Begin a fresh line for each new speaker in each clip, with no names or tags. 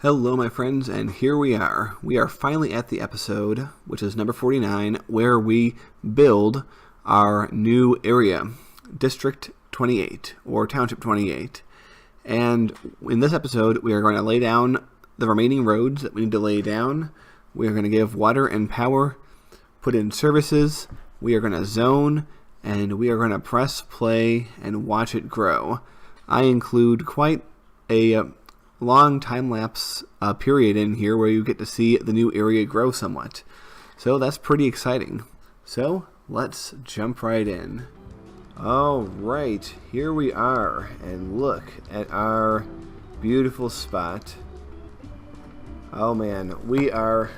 Hello, my friends, and here we are. We are finally at the episode, which is number 49, where we build our new area, District 28, or Township 28. And in this episode, we are going to lay down the remaining roads that we need to lay down. We are going to give water and power, put in services, we are going to zone, and we are going to press play and watch it grow. I include quite a long time-lapse period in here where you get to see the new area grow somewhat. So that's pretty exciting. So let's jump right in. Alright, here we are, and look at our beautiful spot. Oh man, we are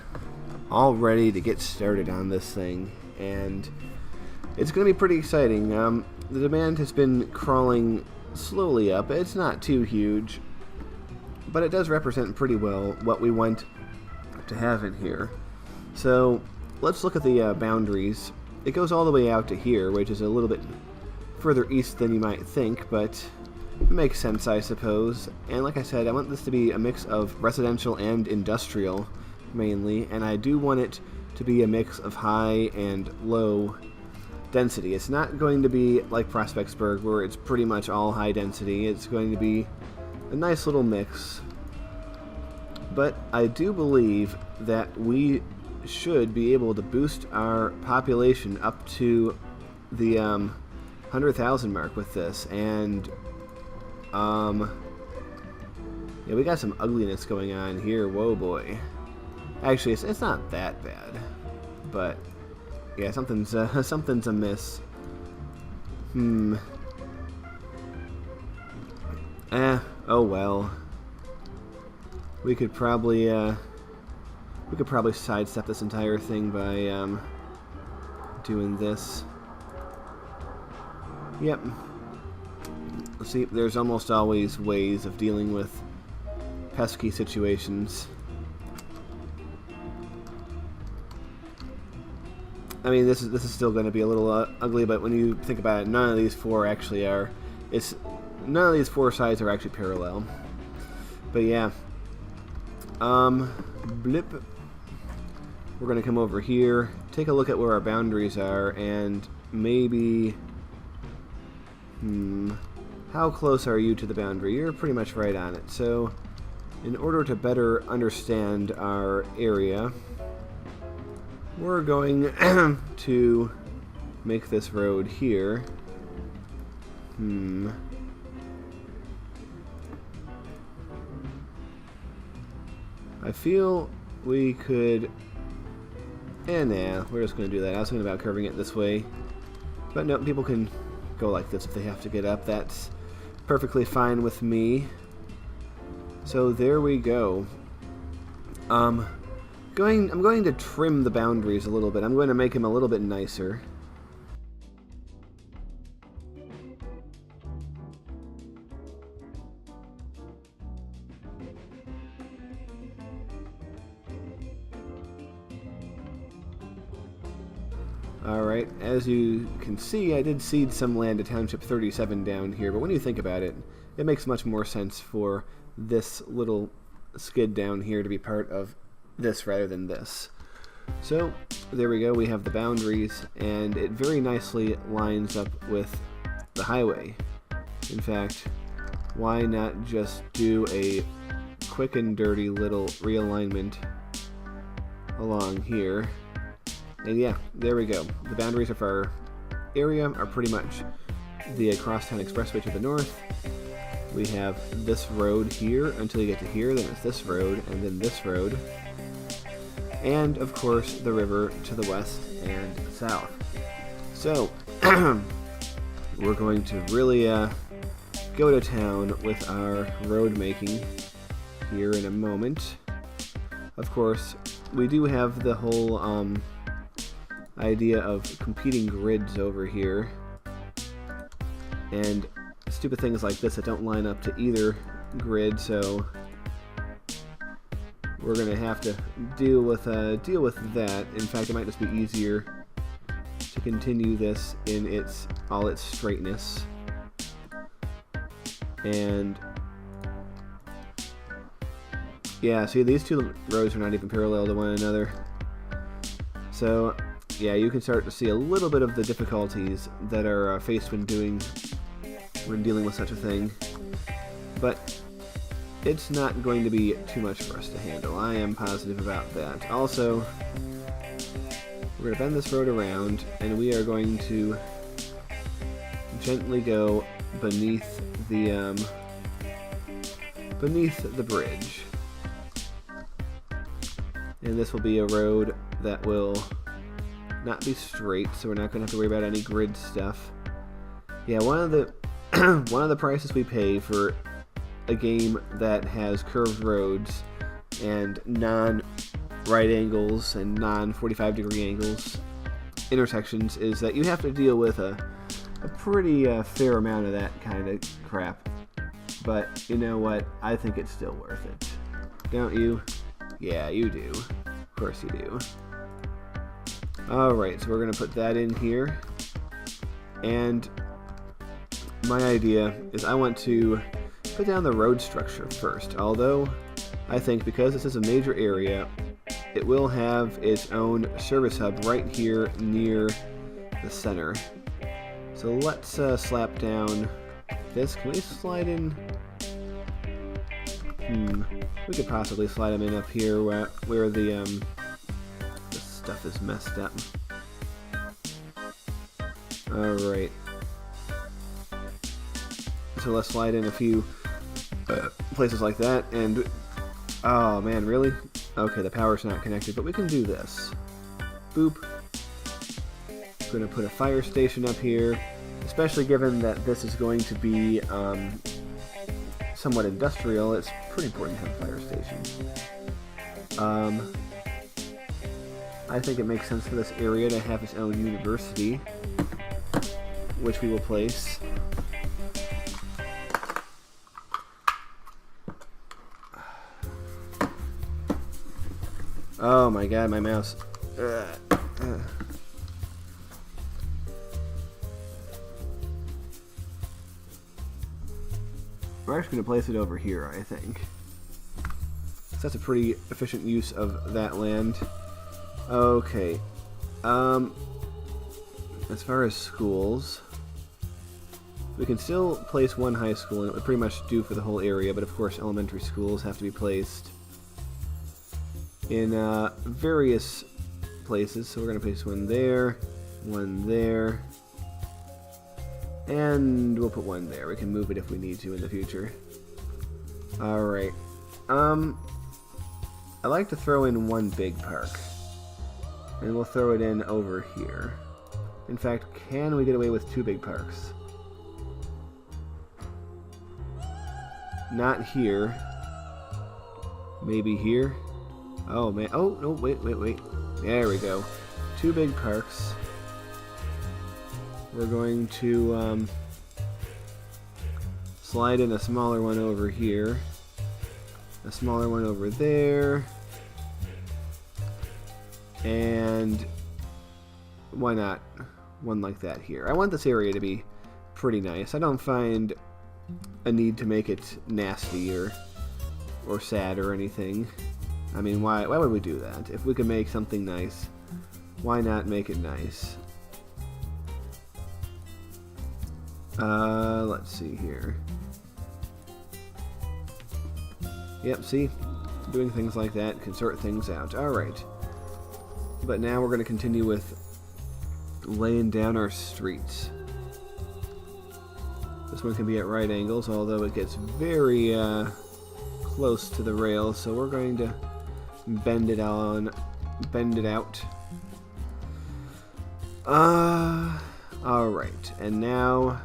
all ready to get started on this thing, and it's going to be pretty exciting. The demand has been crawling slowly up. It's not too huge, but it does represent pretty well what we want to have in here. So let's look at the boundaries. It goes all the way out to here, which is a little bit further east than you might think, but it makes sense, I suppose. And like I said, I want this to be a mix of residential and industrial, mainly, and I do want it to be a mix of high and low density. It's not going to be like Prospectsburg, where it's pretty much all high density. It's going to be a nice little mix, but I do believe that we should be able to boost our population up to the 100,000 mark with this, and yeah, we got some ugliness going on here. Whoa boy. Actually, it's not that bad, but yeah, something's amiss. Oh well. We could probably sidestep this entire thing by doing this. Yep. See, there's almost always ways of dealing with pesky situations. I mean, this is still going to be a little ugly, but when you think about it, none of these four actually are. None of these four sides are actually parallel. But yeah. Blip. We're going to come over here, take a look at where our boundaries are, and maybe... How close are you to the boundary? You're pretty much right on it. So, in order to better understand our area, we're going to make this road here. I feel we could... nah, we're just going to do that. I was thinking about curving it this way. But no, people can go like this if they have to get up. That's perfectly fine with me. So there we go. I'm going to trim the boundaries a little bit. I'm going to make them a little bit nicer. Alright, as you can see, I did cede some land to Township 37 down here, but when you think about it, it makes much more sense for this little skid down here to be part of this rather than this. So, there we go, we have the boundaries, and it very nicely lines up with the highway. In fact, why not just do a quick and dirty little realignment along here? And yeah, there we go. The boundaries of our area are pretty much the Crosstown Expressway to the north. We have this road here until you get to here, then it's this road, and then this road. And, of course, the river to the west and south. So, we're going to really go to town with our road making here in a moment. Of course, we do have the whole idea of competing grids over here, and stupid things like this that don't line up to either grid, so we're gonna have to deal with that. In fact, it might just be easier to continue this in all its straightness. And Yeah, see, these two rows are not even parallel to one another. So, yeah, you can start to see a little bit of the difficulties that are faced when dealing with such a thing. But it's not going to be too much for us to handle. I am positive about that. Also, we're going to bend this road around, and we are going to gently go beneath the bridge. And this will be a road that will not be straight, so we're not going to have to worry about any grid stuff. Yeah, one of the one of the prices we pay for a game that has curved roads and non-right angles and non-45 degree angles intersections is that you have to deal with a pretty fair amount of that kind of crap. But you know what? I think it's still worth it. Don't you? Yeah, you do. Of course you do. Alright, so we're going to put that in here. And my idea is I want to put down the road structure first. Although, I think because this is a major area, it will have its own service hub right here near the center. So let's slap down this. Can we slide in? We could possibly slide them in up here where the stuff is messed up. Alright. So let's slide in a few places like that, and oh man, really? Okay, the power's not connected, but we can do this. Boop. I'm gonna put a fire station up here, especially given that this is going to be somewhat industrial. It's pretty important to have a fire station. I think it makes sense for this area to have its own university, which we will place. Oh my god, my mouse. We're actually going to place it over here, I think. So that's a pretty efficient use of that land. Okay. As far as schools, we can still place one high school, and it would pretty much do for the whole area, but of course elementary schools have to be placed in various places. So we're going to place one there, and we'll put one there. We can move it if we need to in the future. Alright. I like to throw in one big park. And we'll throw it in over here. In fact, can we get away with two big parks? Not here. Maybe here? Oh man. Oh, no, wait. There we go. Two big parks. We're going to slide in a smaller one over here. A smaller one over there. And why not one like that here? I want this area to be pretty nice. I don't find a need to make it nasty or sad or anything. I mean, why would we do that? If we could make something nice, why not make it nice? Let's see here. Yep, see? Doing things like that can sort things out. Alright. But now we're going to continue with laying down our streets. This one can be at right angles, although it gets very close to the rail, so we're going to bend it out. Alright, and now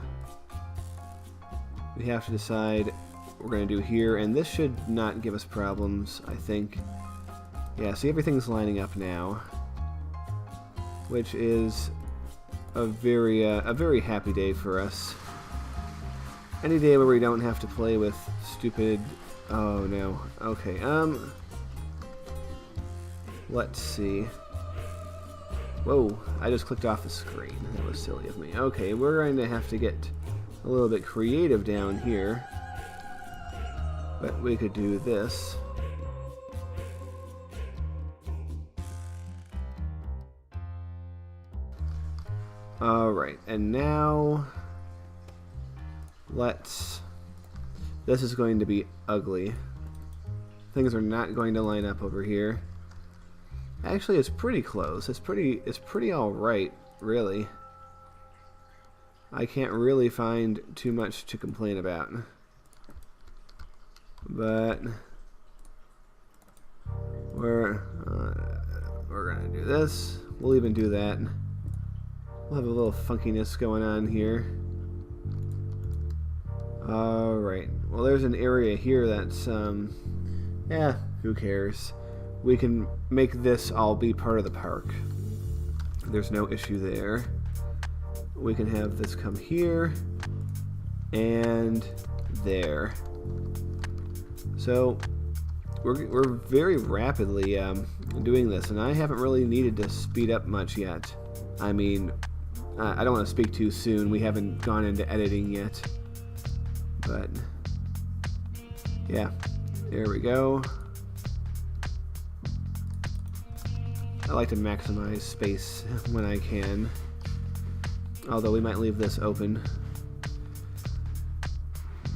we have to decide what we're going to do here, and this should not give us problems, I think. Yeah, see, everything's lining up now, which is a very happy day for us. Any day where we don't have to play with stupid... Oh no. Okay, let's see. Whoa, I just clicked off the screen. That was silly of me. Okay, we're going to have to get a little bit creative down here. But we could do this. Alright, and now this is going to be ugly. Things are not going to line up over here. Actually, it's pretty close. It's pretty alright, really. I can't really find too much to complain about. But we're gonna do this. We'll even do that. We'll have a little funkiness going on here. Alright. Well, there's an area here that's, yeah, who cares? We can make this all be part of the park. There's no issue there. We can have this come here and there. So we're very rapidly doing this, and I haven't really needed to speed up much yet. I mean, I don't want to speak too soon. We haven't gone into editing yet. But yeah, there we go. I like to maximize space when I can, although we might leave this open.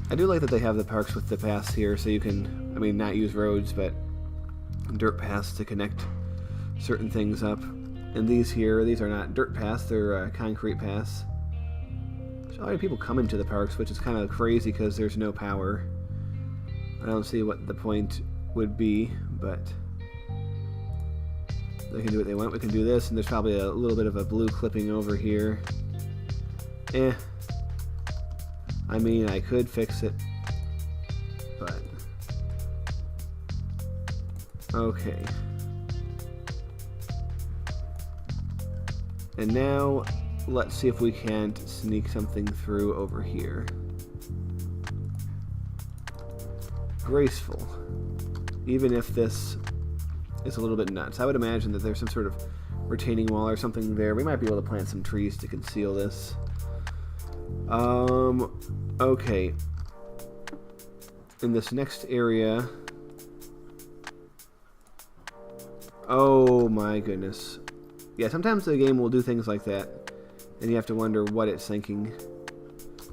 I do like that they have the parks with the paths here, so you can, I mean, not use roads, but dirt paths to connect certain things up. And these here, these are not dirt paths, they're concrete paths. There's a lot of people coming to the parks, which is kind of crazy because there's no power. I don't see what the point would be, but they can do what they want. We can do this, and there's probably a little bit of a blue clipping over here. I mean, I could fix it, but okay. And now let's see if we can't sneak something through over here. Graceful. Even if this is a little bit nuts. I would imagine that there's some sort of retaining wall or something there. We might be able to plant some trees to conceal this. Okay. In this next area... Oh my goodness. Yeah, sometimes the game will do things like that, and you have to wonder what it's thinking.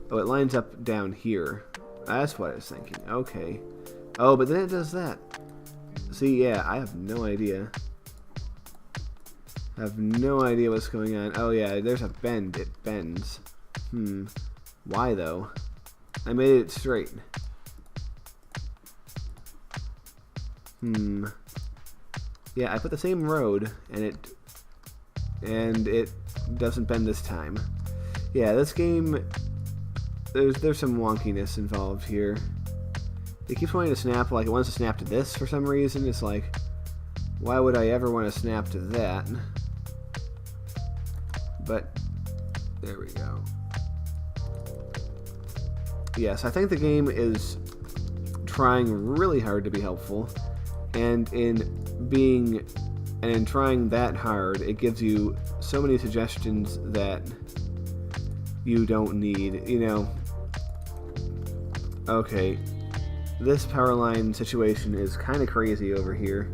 Oh, it lines up down here. That's what it's thinking. Okay. Oh, but then it does that. See, yeah, I have no idea. I have no idea what's going on. Oh yeah, there's a bend. It bends. Why though? I made it straight. Yeah, I put the same road, and it doesn't bend this time. Yeah, this game, there's some wonkiness involved here. It keeps wanting to snap, like it wants to snap to this for some reason. It's like, why would I ever want to snap to that? But there we go. Yes, I think the game is trying really hard to be helpful, and in trying that hard, it gives you so many suggestions that you don't need, you know. Okay, this power line situation is kind of crazy over here.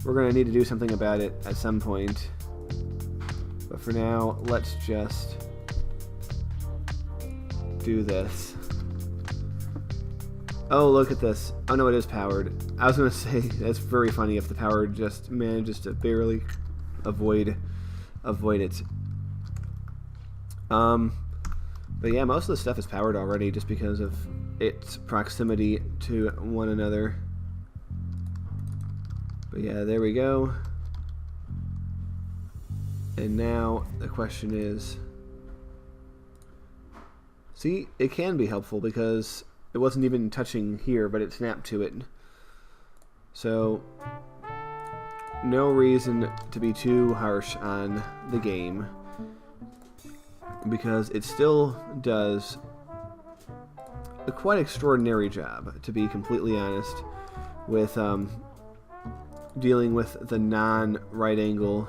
We're going to need to do something about it at some point. But for now, let's just do this. Oh, look at this. Oh no, it is powered. I was going to say, that's very funny if the power just manages to barely avoid it. But yeah, most of the stuff is powered already just because of its proximity to one another. But yeah, there we go. And now the question is, see, it can be helpful because it wasn't even touching here, but it snapped to it. So, no reason to be too harsh on the game, because it still does a quite extraordinary job, to be completely honest, with dealing with the non-right angle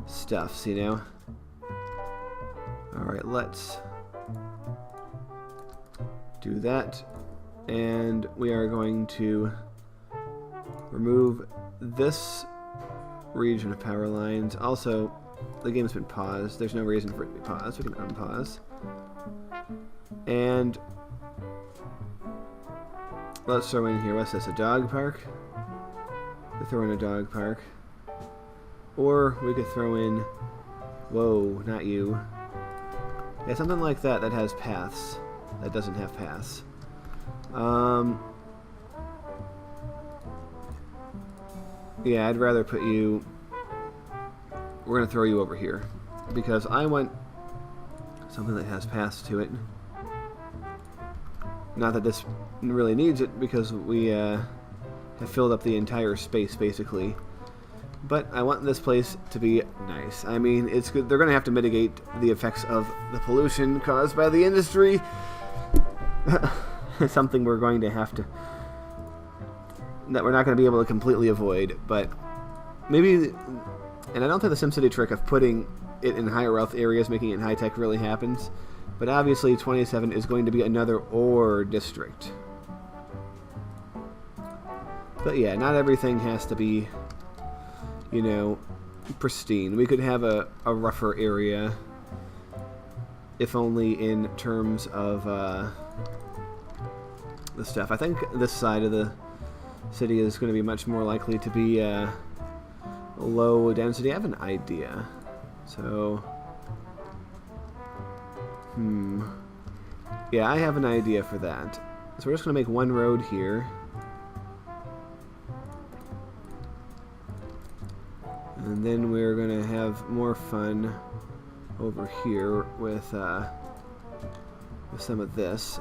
stuffs, you know? Alright, let's do that, and we are going to remove this region of power lines. Also, the game's been paused. There's no reason for it to be paused. We can unpause. And let's throw in here, what's this, a dog park? We throw in a dog park. Or we could throw in, whoa, not you. Yeah, something like that that has paths. That doesn't have paths. Yeah, I'd rather put you... We're going to throw you over here. Because I want something that has paths to it. Not that this really needs it, because we have filled up the entire space, basically. But I want this place to be nice. I mean, it's good. They're going to have to mitigate the effects of the pollution caused by the industry. It's something we're going to have to... that we're not going to be able to completely avoid, but maybe... And I don't think the SimCity trick of putting it in higher wealth areas, making it high-tech, really happens. But obviously 27 is going to be another ore district. But yeah, not everything has to be, you know, pristine. We could have a rougher area, if only in terms of the stuff. I think this side of the city is going to be much more likely to be low density. I have an idea. So, yeah, I have an idea for that. So we're just going to make one road here. And then we're going to have more fun over here with some of this.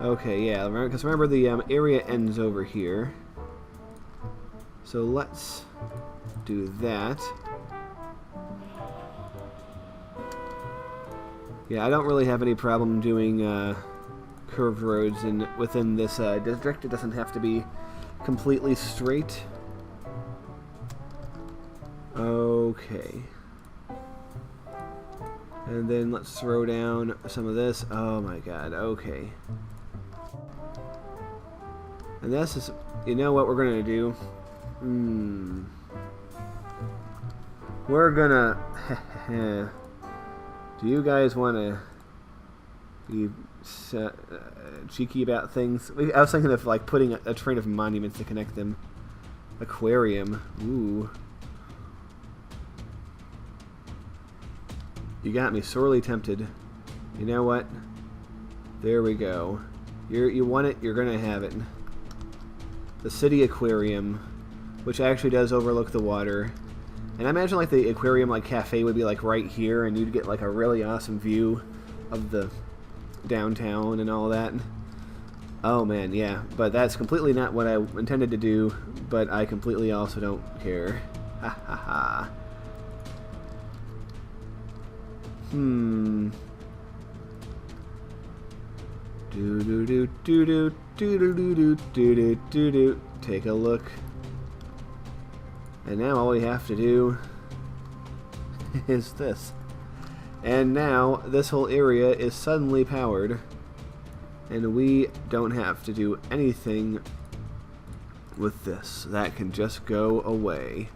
Okay, yeah, because remember the area ends over here. So let's do that. Yeah, I don't really have any problem doing curved roads within this district. It doesn't have to be completely straight. Okay. And then let's throw down some of this. Oh my god, okay. And this is, you know what we're gonna do? We're gonna... Do you guys want to be cheeky about things? I was thinking of like putting a train of monuments to connect them. Aquarium. Ooh. You got me sorely tempted. You know what? There we go. You want it, you're gonna have it. The city aquarium, which actually does overlook the water. And I imagine like the aquarium like cafe would be like right here, and you'd get like a really awesome view of the downtown and all that. Oh man, yeah. But that's completely not what I intended to do, but I completely also don't care. Ha ha ha. Do do do do do do do do do do do do. Take a look. And now all we have to do is this. And now this whole area is suddenly powered. And we don't have to do anything with this. That can just go away.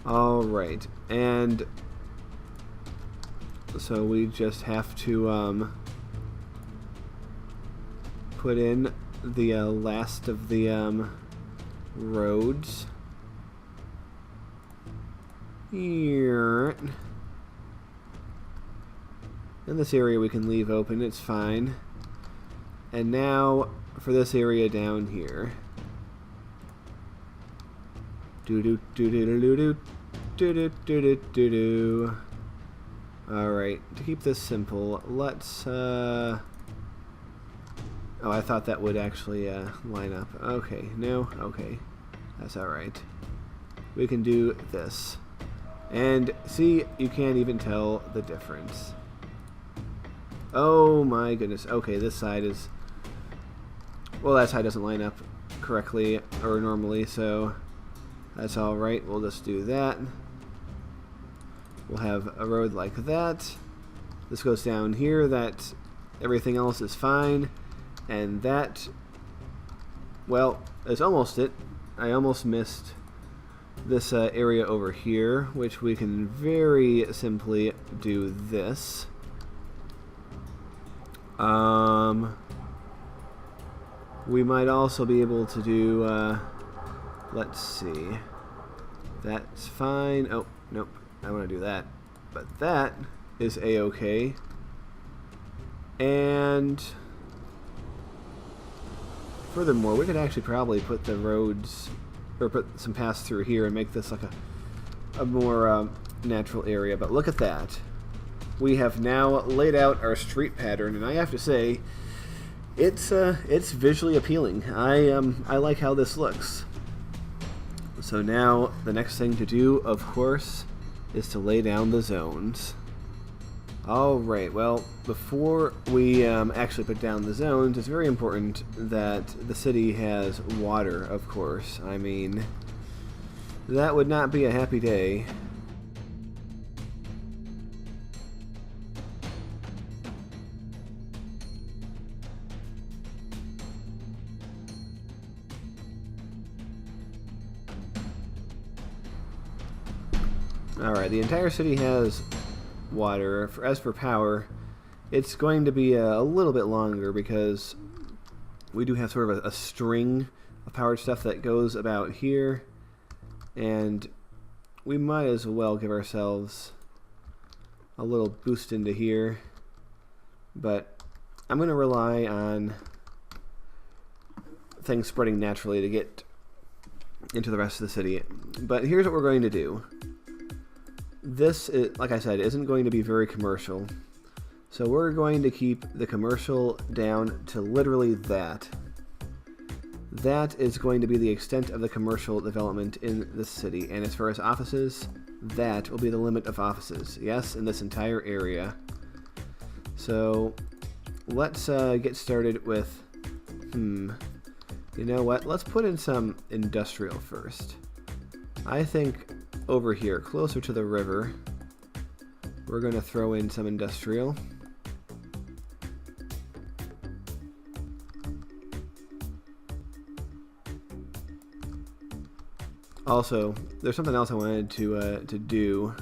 Alright. And so we just have to put in the last of the roads. Here. And this area we can leave open, it's fine. And now for this area down here. Do do do do do do do do do do do do. Alright, to keep this simple, let's oh, I thought that would actually line up. Okay, no, okay. That's alright. We can do this. And see, you can't even tell the difference. Oh my goodness. Okay, this side is... Well, that side doesn't line up correctly or normally, so that's alright. We'll just do that. We'll have a road like that. This goes down here. That everything else is fine. And that, well, is almost it. I almost missed this area over here, which we can very simply do this. We might also be able to do, let's see, that's fine. Oh, nope, I want to do that. But that is a-okay. And furthermore, we could actually probably put the roads, or put some paths through here and make this like a more natural area. But look at that. We have now laid out our street pattern, and I have to say, it's visually appealing. I like how this looks. So now the next thing to do, of course, is to lay down the zones. Alright, well, before we actually put down the zones, it's very important that the city has water, of course. I mean, that would not be a happy day. Alright, the entire city has water. As for power, it's going to be a little bit longer because we do have sort of a string of powered stuff that goes about here, and we might as well give ourselves a little boost into here, but I'm going to rely on things spreading naturally to get into the rest of the city. But here's what we're going to do. This, like I said, isn't going to be very commercial. So we're going to keep the commercial down to literally that. That is going to be the extent of the commercial development in the city. And as far as offices, that will be the limit of offices. Yes, in this entire area. So let's get started with, you know what? Let's put in some industrial first. I think over here, closer to the river, we're going to throw in some industrial. Also, there's something else I wanted to do.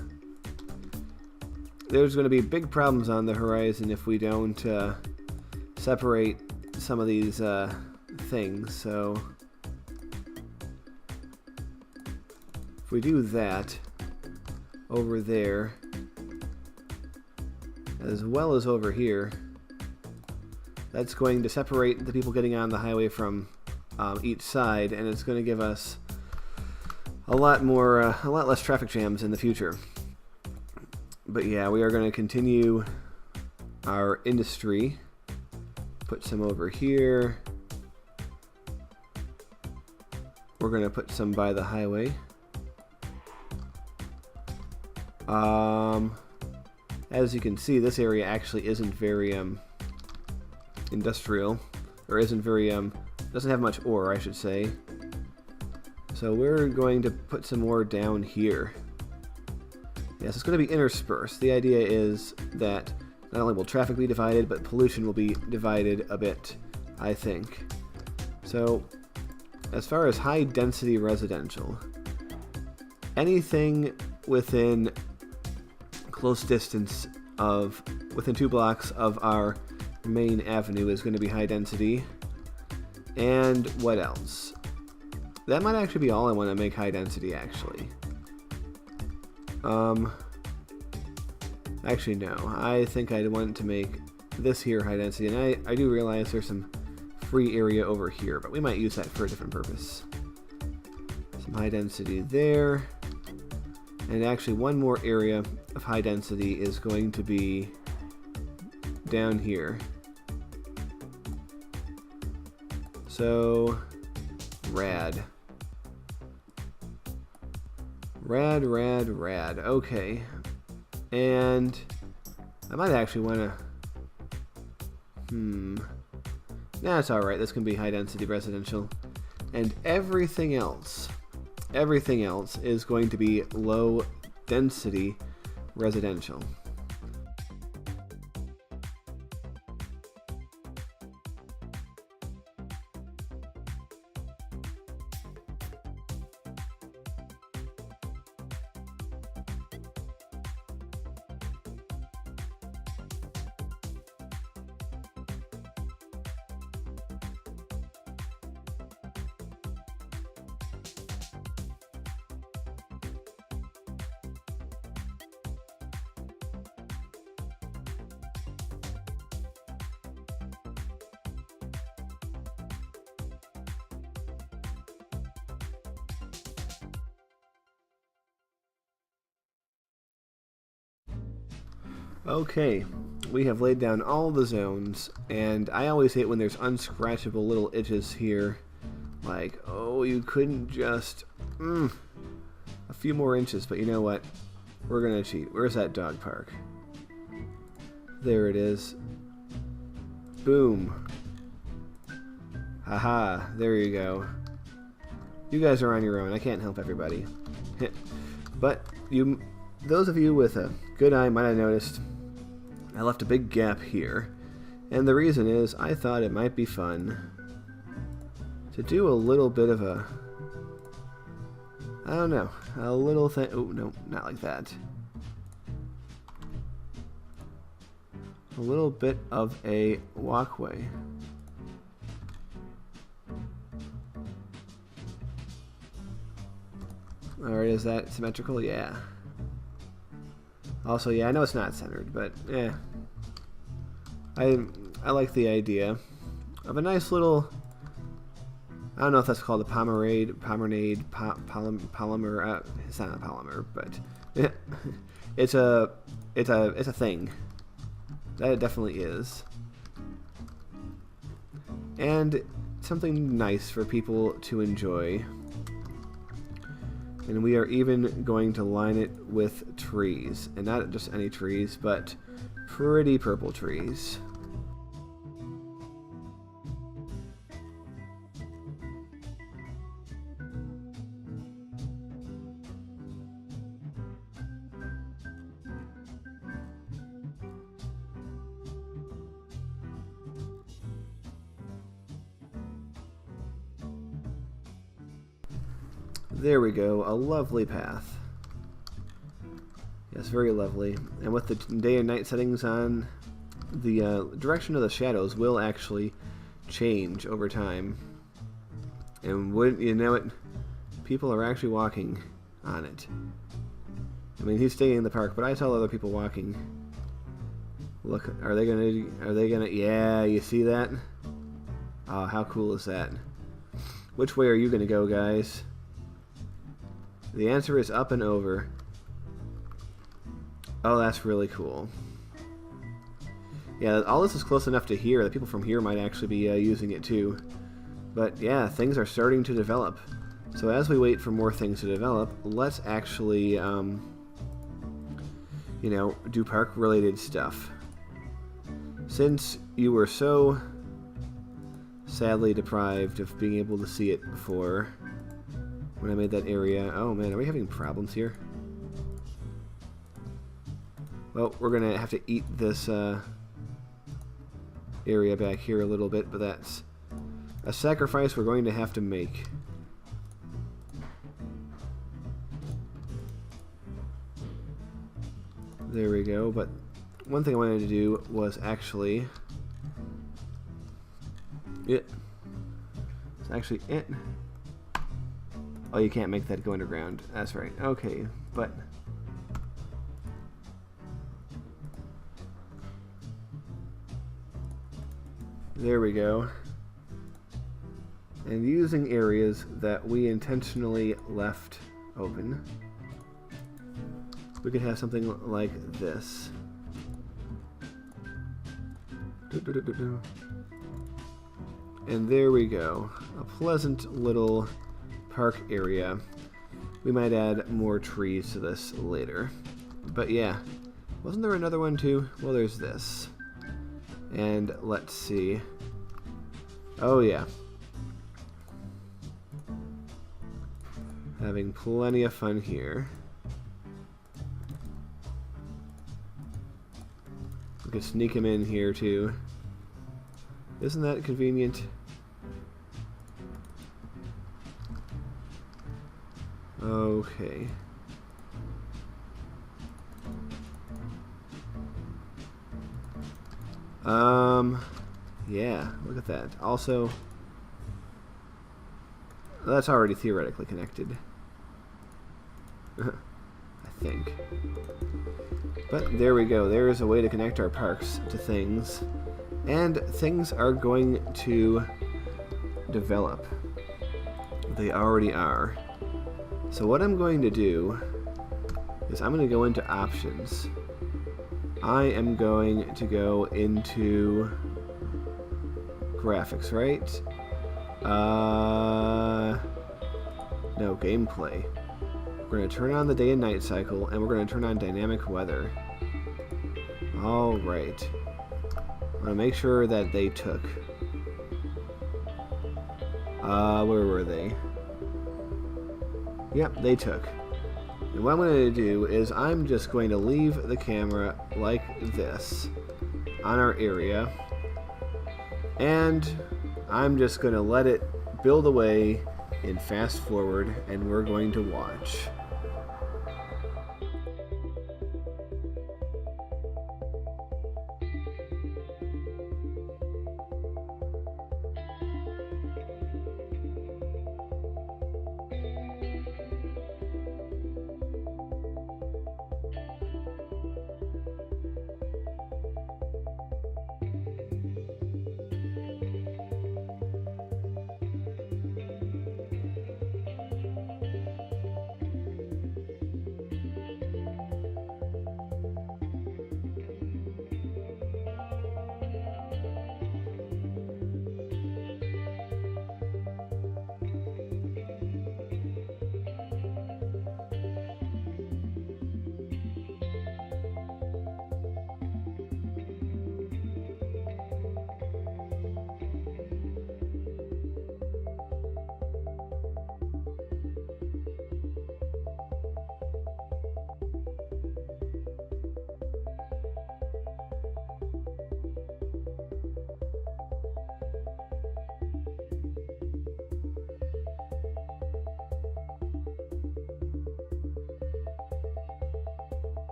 There's going to be big problems on the horizon if we don't separate some of these things, so if we do that over there, as well as over here, that's going to separate the people getting on the highway from each side, and it's going to give us a lot less traffic jams in the future. But yeah, we are going to continue our industry. Put some over here. We're going to put some by the highway. As you can see, this area actually isn't very industrial, or isn't very doesn't have much ore, I should say. So we're going to put some ore down here. Yes, it's going to be interspersed. The idea is that not only will traffic be divided, but pollution will be divided a bit, I think. So as far as high density residential, anything within close distance of within 2 blocks of our main avenue is going to be high density. And what else? That might actually be all I want to make high density, actually. Actually no, I think I'd want to make this here high density, and I do realize there's some free area over here, but we might use that for a different purpose. Some high density there. And actually one more area of high density is going to be down here. So, rad. Rad. Okay. And I might actually want to... Nah, it's alright. This can be high density residential. And everything else is going to be low density residential. Okay, we have laid down all the zones, and I always hate when there's unscratchable little itches here. Like, oh, you couldn't just... a few more inches, but you know what? We're gonna cheat. Where's that dog park? There it is. Boom. Haha, there you go. You guys are on your own. I can't help everybody. But those of you with a good eye might have noticed I left a big gap here. And the reason is I thought it might be fun to do a little bit of a... I don't know. A little thing... Oh, no, not like that. A little bit of a walkway. Alright, is that symmetrical? Yeah. Also, yeah, I know it's not centered, but yeah. I like the idea of a nice little... I don't know if that's called a polymer. It's not a polymer, but yeah, it's a thing. That it definitely is, and something nice for people to enjoy. And we are even going to line it with trees, and not just any trees, but pretty purple trees. There we go, a lovely path. Yes, very lovely. And with the day and night settings on, the direction of the shadows will actually change over time. And wouldn't you know it, people are actually walking on it. I mean, he's staying in the park, but I saw other people walking. Look, are they gonna, yeah, you see that? Oh, how cool is that? Which way are you gonna go, guys? The answer is up and over. Oh, that's really cool. Yeah, all this is close enough to here that people from here might actually be using it too. But yeah, things are starting to develop. So as we wait for more things to develop, let's actually, you know, do park-related stuff. Since you were so sadly deprived of being able to see it before, when I made that area... Oh man, are we having problems here? Well, we're gonna have to eat this area back here a little bit, but that's a sacrifice we're going to have to make. There we go, but one thing I wanted to do was actually... It's actually it. Oh, you can't make that go underground. That's right. Okay, but... There we go. And using areas that we intentionally left open, we could have something like this. And there we go. A pleasant little park area. We might add more trees to this later. But yeah, wasn't there another one too? Well, there's this. And let's see. Oh yeah. Having plenty of fun here. We could sneak him in here too. Isn't that convenient? Okay. Yeah, look at that. Also, that's already theoretically connected. I think. But there we go. There is a way to connect our parks to things. And things are going to develop. They already are. So what I'm going to do is I'm going to go into options. I am going to go into graphics, right? No, gameplay. We're going to turn on the day and night cycle, and we're going to turn on dynamic weather. Alright. I want to make sure that they took. Where were they? Yep, they took. And what I'm going to do is I'm just going to leave the camera like this on our area. And I'm just going to let it build away and fast forward, and we're going to watch.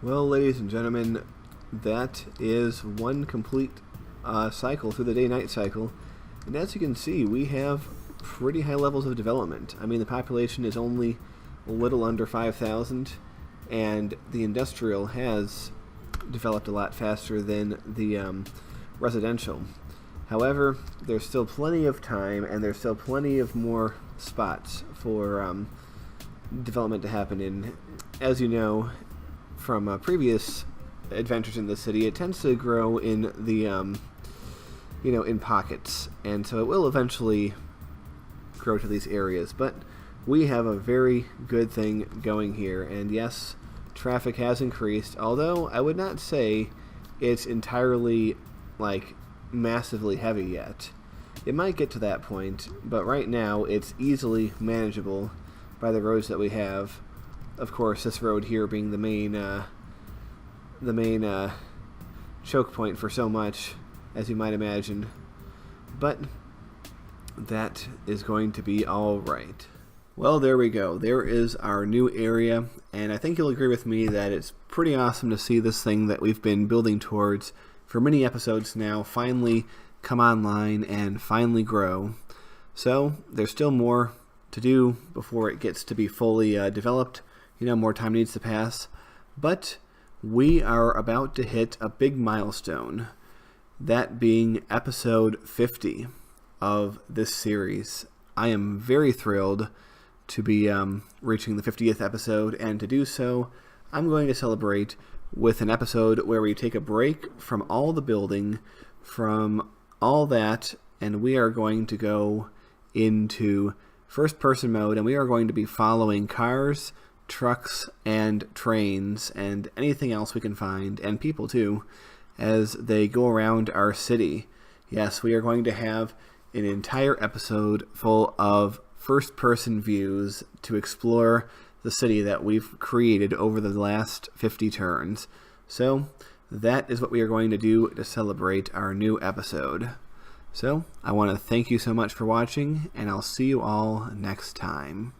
Well, ladies and gentlemen, that is one complete cycle through the day-night cycle. And as you can see, we have pretty high levels of development. I mean, the population is only a little under 5,000, and the industrial has developed a lot faster than the residential. However, there's still plenty of time, and there's still plenty of more spots for development to happen in. As you know from previous adventures in the city, it tends to grow in the in pockets, and so it will eventually grow to these areas. But we have a very good thing going here, and yes, traffic has increased, although I would not say it's entirely massively heavy yet. It might get to that point, but right now it's easily manageable by the roads that we have. Of course, this road here being the main choke point for so much, as you might imagine. But that is going to be all right. Well, there we go. There is our new area, and I think you'll agree with me that it's pretty awesome to see this thing that we've been building towards for many episodes now finally come online and finally grow. So there's still more to do before it gets to be fully developed. More time needs to pass, but we are about to hit a big milestone, that being episode 50 of this series. I am very thrilled to be reaching the 50th episode, and to do so, I'm going to celebrate with an episode where we take a break from all the building, from all that, and we are going to go into first-person mode, and we are going to be following cars, trucks, and trains, and anything else we can find, and people too, as they go around our city. Yes, we are going to have an entire episode full of first-person views to explore the city that we've created over the last 50 turns. So that is what we are going to do to celebrate our new episode. So I want to thank you so much for watching, and I'll see you all next time.